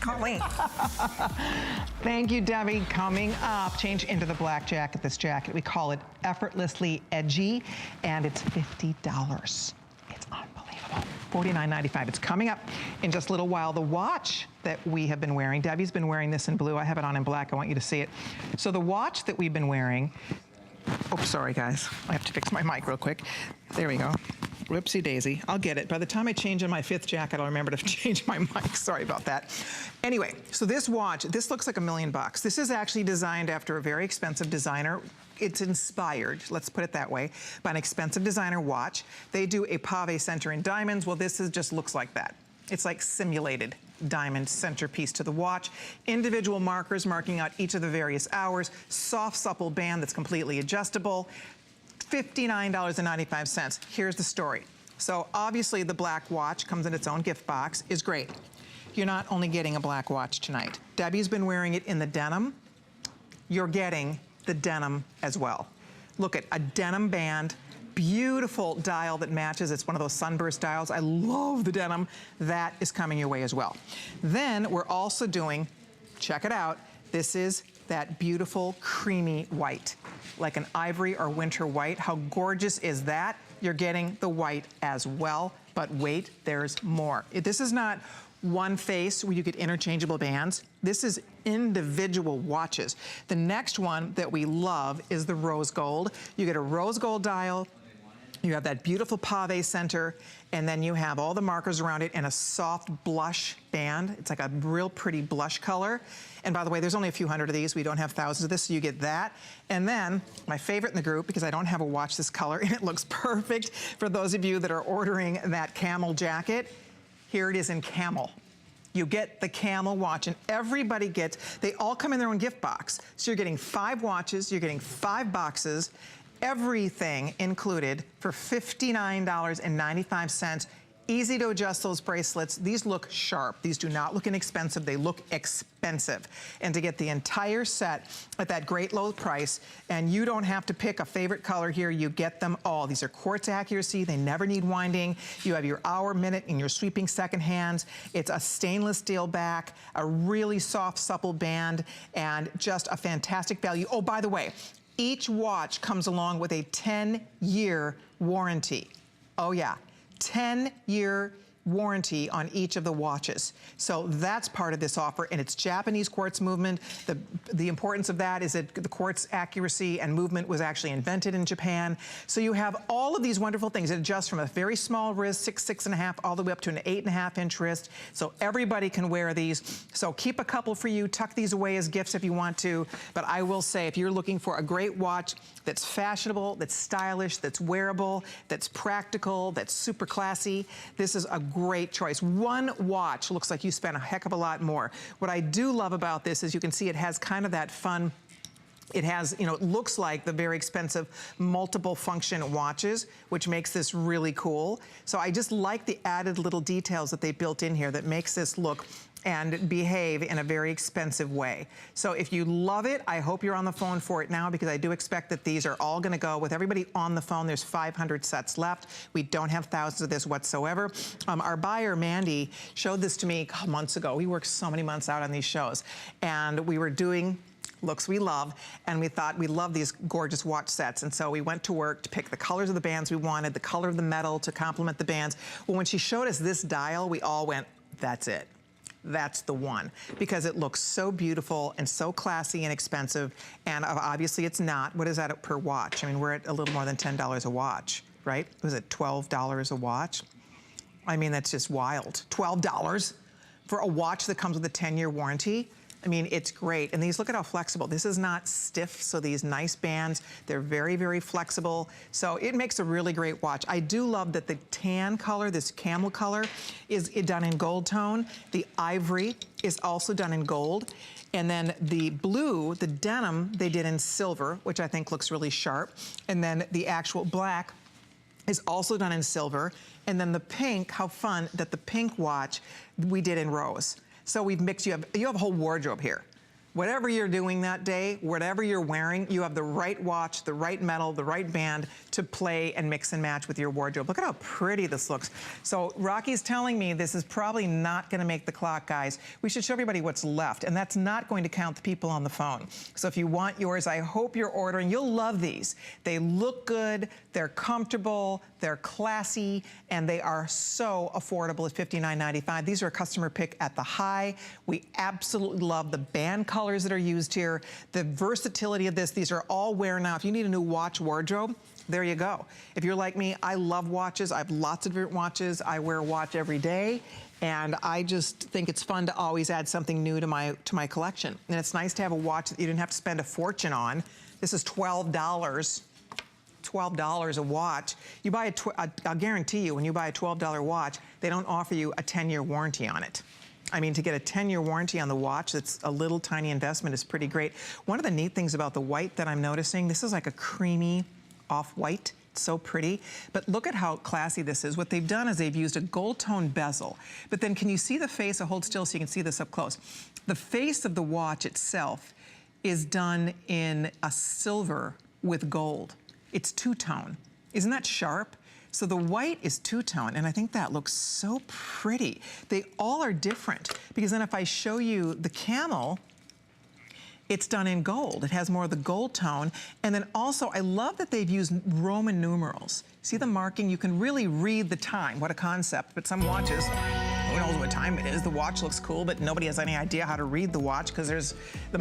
Can't wait. Thank you, Debbie. Coming up, change into the black jacket. This jacket, we call it Effortlessly Edgy, and it's $50. It's unbelievable. $49.95. It's coming up in just a little while. The watch that we have been wearing, Debbie's been wearing this in blue. I have it on in black. I want you to see it. So the watch that we've been wearing, oops, sorry guys. I have to fix my mic real quick. There we go. Whoopsie daisy. I'll get it. By the time I change in my 5th jacket, I'll remember to change my mic. Sorry about that. Anyway, so this watch, this looks like $1 million bucks. This is actually designed after a very expensive designer. It's inspired, let's put it that way, by an expensive designer watch. They do a pave center in diamonds. Well, this just looks like that. It's like simulated diamond centerpiece to the watch. Individual markers marking out each of the various hours. Soft, supple band that's completely adjustable. $59.95. Here's the story. So obviously the black watch comes in its own gift box, is great. You're not only getting a black watch tonight. Debbie's been wearing it in the denim. You're getting the denim as well. Look at a denim band, beautiful dial that matches. It's one of those sunburst dials. I love the denim. That is coming your way as well. Then we're also doing, check it out, this is that beautiful creamy white, like an ivory or winter white. How gorgeous is that? You're getting the white as well, but wait, there's more. This is not one face where you get interchangeable bands. This is individual watches. The next one that we love is the rose gold. You get a rose gold dial, you have that beautiful pave center, and then you have all the markers around it and a soft blush band. It's like a real pretty blush color. And by the way, there's only a few hundred of these. We don't have thousands of this, so you get that. And then, my favorite in the group, because I don't have a watch this color, and it looks perfect for those of you that are ordering that camel jacket. Here it is in camel. You get the camel watch, and everybody gets, they all come in their own gift box. So you're getting 5 watches, you're getting 5 boxes, everything included for $59.95. Easy to adjust those bracelets. These look sharp. These do not look inexpensive. They look expensive. And to get the entire set at that great low price, and you don't have to pick a favorite color here, you get them all. These are quartz accuracy. They never need winding. You have your hour, minute, and your sweeping second hands. It's a stainless steel back, a really soft, supple band, and just a fantastic value. Oh, by the way, each watch comes along with a 10-year warranty. Oh, yeah. 10-year warranty on each of the watches. So that's part of this offer, and it's Japanese quartz movement. The importance of that is that the quartz accuracy and movement was actually invented in Japan. So you have all of these wonderful things. It adjusts from a very small wrist, 6.5, all the way up to an 8.5-inch wrist. So everybody can wear these. So keep a couple for you. Tuck these away as gifts if you want to. But I will say, if you're looking for a great watch that's fashionable, that's stylish, that's wearable, that's practical, that's super classy, this is a great choice. One watch looks like you spent a heck of a lot more. What I do love about this is you can see it has kind of that fun, it has, you know, it looks like the very expensive multiple function watches, which makes this really cool. So I just like the added little details that they built in here that makes this look and behave in a very expensive way. So if you love it, I hope you're on the phone for it now, because I do expect that these are all gonna go with everybody on the phone. There's 500 sets left. We don't have thousands of this whatsoever. Our buyer, Mandy, showed this to me months ago. We worked so many months out on these shows, and we were doing looks we love, and we thought we love these gorgeous watch sets, and so we went to work to pick the colors of the bands we wanted, the color of the metal to complement the bands. Well, when she showed us this dial, we all went, that's it. That's the one, because it looks so beautiful and so classy and expensive, and obviously it's not. What is that per watch? I mean, we're at a little more than $10 a watch, right? Was it $12 a watch? I mean, that's just wild. $12 for a watch that comes with a 10-year warranty. I mean, it's great. And these, look at how flexible. This is not stiff, so these nice bands, they're very, very flexible. So it makes a really great watch. I do love that the tan color, this camel color, is done in gold tone. The ivory is also done in gold. And then the blue, the denim, they did in silver, which I think looks really sharp. And then the actual black is also done in silver. And then the pink, how fun that the pink watch we did in rose. So we've mixed, you have a whole wardrobe here. Whatever you're doing that day, whatever you're wearing, you have the right watch, the right metal, the right band to play and mix and match with your wardrobe. Look at how pretty this looks. So Rocky's telling me this is probably not gonna make the clock, guys. We should show everybody what's left, and that's not going to count the people on the phone. So if you want yours, I hope you're ordering. You'll love these. They look good, they're comfortable, they're classy, and they are so affordable at $59.95. These are a customer pick at the high. We absolutely love the band colors that are used here, the versatility of this. These are all wear now. If you need a new watch wardrobe, there you go. If you're like me, I love watches. I have lots of different watches. I wear a watch every day, and I just think it's fun to always add something new to my collection. And it's nice to have a watch that you didn't have to spend a fortune on. This is $12 a watch. You buy I'll guarantee you, when you buy a $12 watch, they don't offer you a 10-year warranty on it. I mean, to get a 10-year warranty on the watch, that's a little tiny investment, is pretty great. One of the neat things about the white that I'm noticing, this is like a creamy off-white. It's so pretty. But look at how classy this is. What they've done is they've used a gold tone bezel. But then can you see the face? I'll hold still so you can see this up close. The face of the watch itself is done in a silver with gold. It's two-tone. Isn't that sharp? So the white is two-tone, and I think that looks so pretty. They all are different, because then if I show you the camel, it's done in gold. It has more of the gold tone. And then also, I love that they've used Roman numerals. See the marking? You can really read the time. What a concept. But some watches, who knows what time it is? The watch looks cool, but nobody has any idea how to read the watch, because there's the